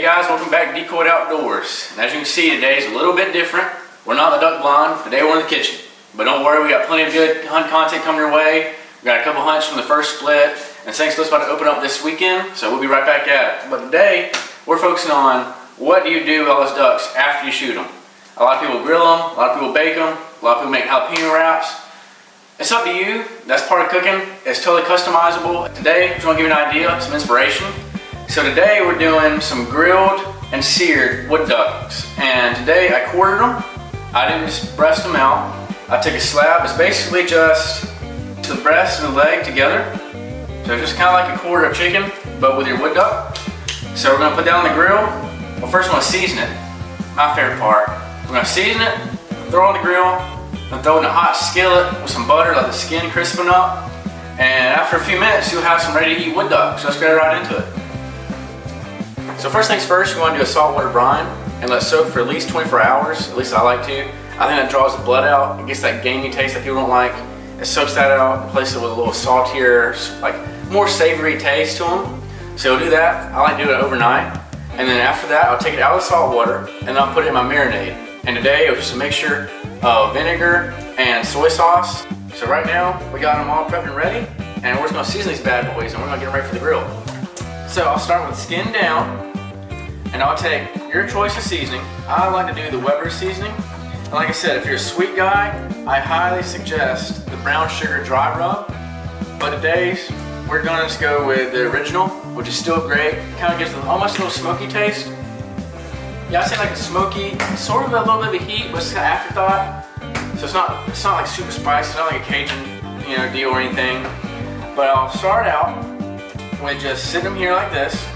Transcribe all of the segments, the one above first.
guys, welcome back to Decoyed Outdoors. And as you can see, today is a little bit different. We're not in the duck blind, today we're in the kitchen. But don't worry, we got plenty of good hunt content coming your way. We got a couple hunts from the first split, and St. Split's about to open up this weekend, so we'll be right back at it. But today, we're focusing on what do you do with all those ducks after you shoot them. A lot of people grill them, a lot of people bake them, a lot of people make jalapeno wraps. It's up to you, that's part of cooking. It's totally customizable. Today, I just want to give you an idea, some inspiration. So today we're doing some grilled and seared wood ducks. And today I quartered them. I didn't just breast them out. I took a slab. It's basically just the breast and the leg together. So it's just kind of like a quarter of chicken, but with your wood duck. So we're gonna put that on the grill. Well, first we're gonna season it. My favorite part. We're gonna season it, throw it on the grill, and throw it in a hot skillet with some butter, let the skin crispen up. And after a few minutes, you'll have some ready to eat wood ducks. So let's get right into it. So first things first, you want to do a saltwater brine and let it soak for at least 24 hours. At least I like to. I think that draws the blood out. It gets that gamey taste that people don't like. It soaks that out, replaces it with a little saltier, like more savory taste to them. So we'll do that. I like to do it overnight. And then after that, I'll take it out of the salt water and then I'll put it in my marinade. And today it was just a mixture of vinegar and soy sauce. So right now, we got them all prepped and ready. And we're just going to season these bad boys and we're going to get them ready for the grill. So I'll start with skin down. And I'll take your choice of seasoning. I like to do the Weber seasoning. And like I said, if you're a sweet guy, I highly suggest the brown sugar dry rub. But today, we're gonna just go with the original, which is still great. It kind of gives them almost a little smoky taste. Yeah, I say like a smoky, sort of a little bit of a heat, but it's an afterthought. So it's not like super spicy, it's not like a Cajun, deal or anything. But I'll start out with just sitting them here like this.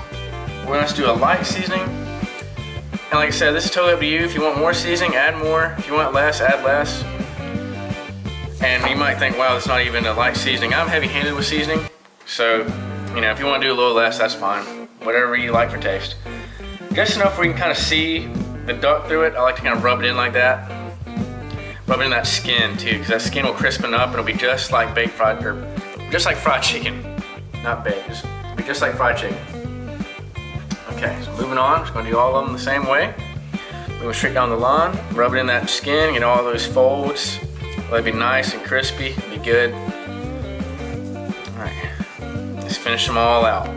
We're going to do a light seasoning, and like I said, this is totally up to you. If you want more seasoning, add more. If you want less, add less. And you might think, wow, it's not even a light seasoning. I'm heavy-handed with seasoning, so if you want to do a little less, that's fine. Whatever you like for taste. Just enough where you can kind of see the duck through it. I like to kind of rub it in like that. Rub it in that skin too, because that skin will crispen up and it'll be just like just like fried chicken. Not baked, it'll be just like fried chicken. Okay, so moving on, just going to do all of them the same way. Moving straight down the line, rub it in that skin, get all those folds. Let it be nice and crispy, be good. Alright, let's finish them all out.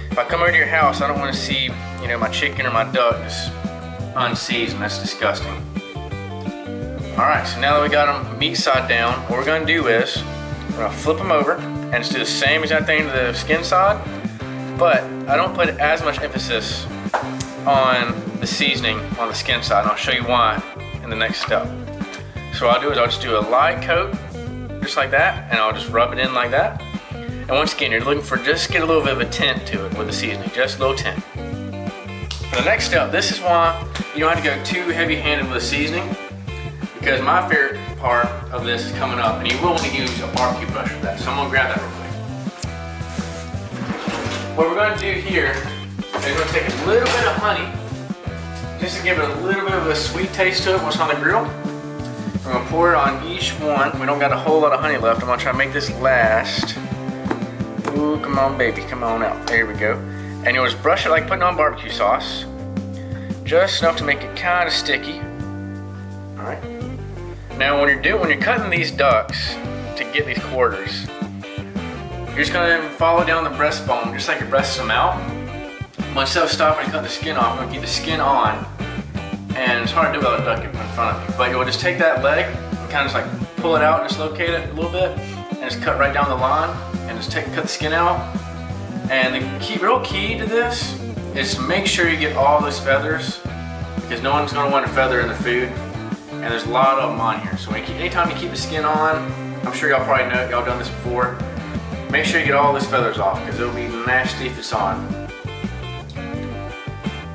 If I come over to your house, I don't want to see, my chicken or my duck just unseasoned. That's disgusting. Alright, so now that we got them meat side down, what we're going to do is, we're going to flip them over and just do the same exact thing to the skin side. But I don't put as much emphasis on the seasoning on the skin side, and I'll show you why in the next step. So what I'll do is I'll just do a light coat, just like that, and I'll just rub it in like that. And once again, you're looking for just get a little bit of a tint to it with the seasoning, just a little tint. For the next step, this is why you don't have to go too heavy-handed with the seasoning, because my favorite part of this is coming up, and you will want to use a barbecue brush for that. So I'm gonna grab that real quick. What we're going to do here is we're going to take a little bit of honey, just to give it a little bit of a sweet taste to it once on the grill. We're going to pour it on each one. We don't got a whole lot of honey left. I'm going to try to make this last. Ooh, come on baby, come on out. There we go. And you'll just brush it like putting on barbecue sauce. Just enough to make it kind of sticky. Alright. Now when you're cutting these ducks to get these quarters, you're just going to follow down the breastbone, just like you're breasting them out. But instead of stopping and cutting the skin off, I'm going to keep the skin on. And it's hard to do without a duck in front of you. But you'll just take that leg and kind of just like pull it out and dislocate it a little bit. And just cut right down the line and just cut the skin out. And the real key to this is to make sure you get all those feathers, because no one's going to want a feather in their food. And there's a lot of them on here. So anytime you keep the skin on, I'm sure y'all probably know, y'all done this before. Make sure you get all those feathers off, because it'll be nasty if it's on.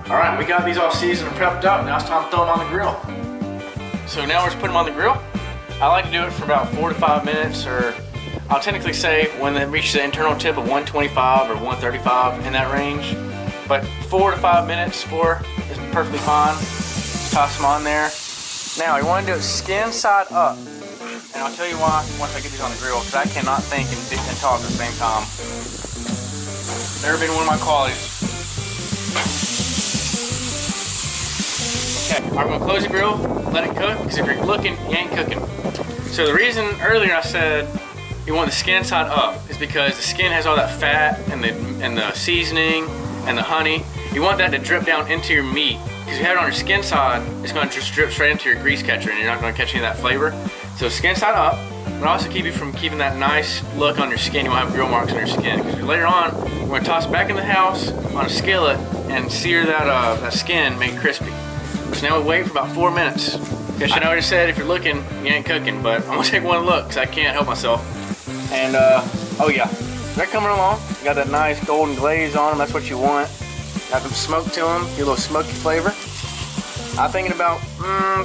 Alright, we got these all seasoned and prepped up. Now it's time to throw them on the grill. So now we're just putting them on the grill. I like to do it for about 4 to 5 minutes, or I'll technically say when they reach the internal tip of 125 or 135, in that range. But 4 to 5 minutes, is perfectly fine. Just toss them on there. Now you want to do it skin side up. And I'll tell you why once I get these on the grill, because I cannot think and talk at the same time. Never been one of my qualities. Okay, I'm gonna close the grill, let it cook, because if you're looking, you ain't cooking. So the reason earlier I said you want the skin side up is because the skin has all that fat and the seasoning and the honey. You want that to drip down into your meat, because if you have it on your skin side, it's gonna just drip straight into your grease catcher and you're not gonna catch any of that flavor. So skin side up, but also keep you from keeping that nice look on your skin. You won't have grill marks on your skin. Because later on, we're gonna toss it back in the house on a skillet and sear that skin, make it crispy. So now we wait for about 4 minutes. Because I already said if you're looking, you ain't cooking, but I'm gonna take one look because I can't help myself. And oh yeah, they're coming along. You got that nice golden glaze on them, that's what you want. Got them smoke to them, get a little smoky flavor. I'm thinking about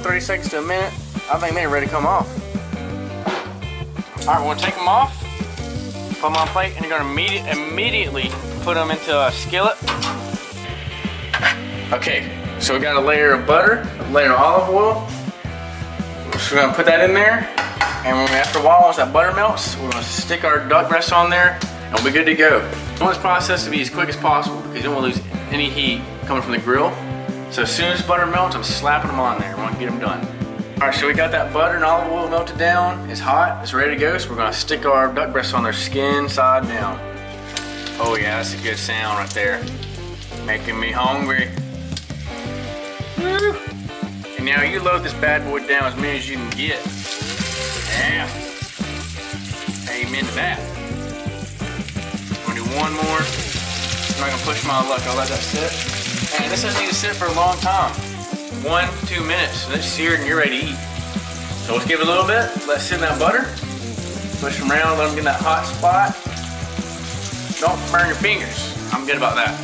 30 seconds to a minute. I think they're ready to come off. All right, we're gonna take them off, put them on a plate, and you're gonna immediately put them into a skillet. Okay, so we got a layer of butter, a layer of olive oil. So we're gonna put that in there, and after a while, once that butter melts, we're gonna stick our duck breasts on there, and we'll be good to go. I want this process to be as quick as possible because you don't want to lose any heat coming from the grill. So as soon as butter melts, I'm slapping them on there. We want to get them done. All right, so we got that butter and olive oil melted down. It's hot, it's ready to go. So we're gonna stick our duck breasts on their skin side down. Oh yeah, that's a good sound right there. Making me hungry. Woo. And now you load this bad boy down as many as you can get. Yeah. Amen to that. I'm gonna do one more. I'm not gonna push my luck, I'll let that sit. And this doesn't need to sit for a long time. 1 to 2 minutes, and it's seared and you're ready to eat. So let's give it a little bit, let it sit in that butter. Push them around, let them get in that hot spot. Don't burn your fingers. I'm good about that.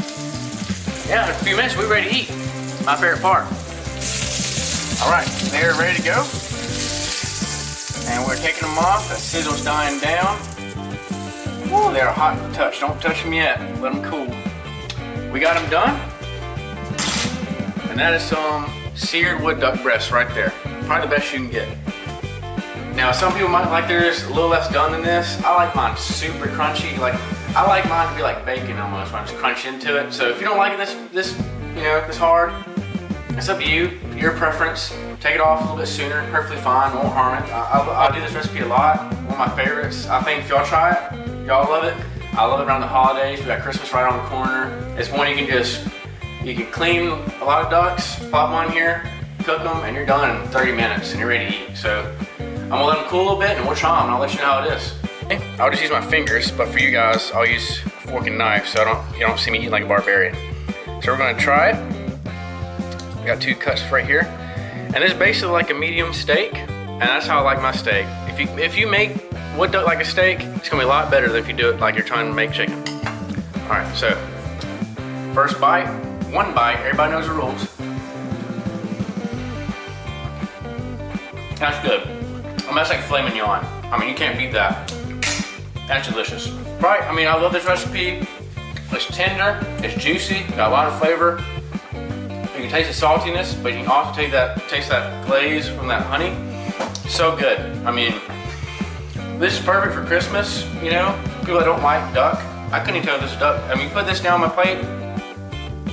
Yeah, in a few minutes, we're ready to eat. My favorite part. All right, they're ready to go. And we're taking them off. That sizzle's dying down. Woo, they're hot to the touch. Don't touch them yet. Let them cool. We got them done. And that is some seared wood duck breasts right there. Probably the best you can get. Now, some people might like theirs a little less done than this. I like mine super crunchy. I like mine to be like bacon almost when I just crunch into it. So if you don't like it this hard, it's up to you, your preference. Take it off a little bit sooner, perfectly fine, won't harm it. I do this recipe a lot, one of my favorites. I think if y'all try it, y'all love it. I love it around the holidays. We got Christmas right on the corner. It's one you can clean a lot of ducks, pop them on here, cook them, and you're done in 30 minutes and you're ready to eat. So I'm gonna let them cool a little bit and we'll try them and I'll let you know how it is. I'll just use my fingers, but for you guys, I'll use a fork and knife so you don't see me eating like a barbarian. So we're gonna try it. We got 2 cuts right here. And this is basically like a medium steak, and that's how I like my steak. If you make wood duck like a steak, it's gonna be a lot better than if you do it like you're trying to make chicken. All right, so first bite, 1 bite, everybody knows the rules. That's good. I mean, that's like filet mignon. I mean, you can't beat that. That's delicious. Right, I mean, I love this recipe. It's tender, it's juicy, got a lot of flavor. You can taste the saltiness, but you can also taste that glaze from that honey. So good. I mean, this is perfect for Christmas, you know? People that don't like duck, I couldn't even tell this is duck. I mean, put this down on my plate,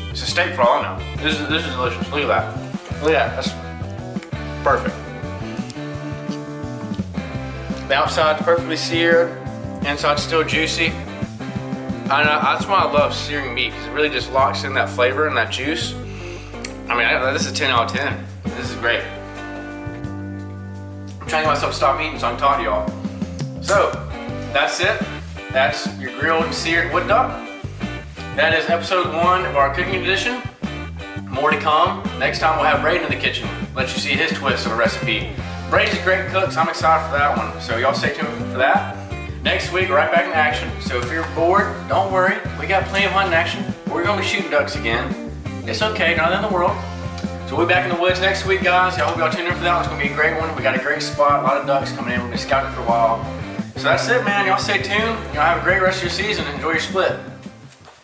it's a steak for all I know. This is delicious, look at that. Look at that, that's perfect. The outside's perfectly seared, inside's still juicy. That's why I love searing meat, because it really just locks in that flavor and that juice. I mean, this is a 10 out of 10. This is great. I'm trying to get myself to stop eating so I can talk to y'all. So, that's it. That's your grilled and seared wood duck. That is episode 1 of our cooking edition. More to come. Next time we'll have Braden in the kitchen. Let you see his twist on the recipe. Braden's a great cook, so I'm excited for that one. So y'all stay tuned for that. Next week, right back in action. So if you're bored, don't worry. We got plenty of hunting action. We're gonna be shooting ducks again. It's okay, not in the world. So we'll be back in the woods next week, guys. I hope y'all tune in for that one. It's gonna be a great one. We got a great spot, a lot of ducks coming in. We've been scouting for a while. So that's it, man. Y'all stay tuned. Y'all have a great rest of your season. Enjoy your split.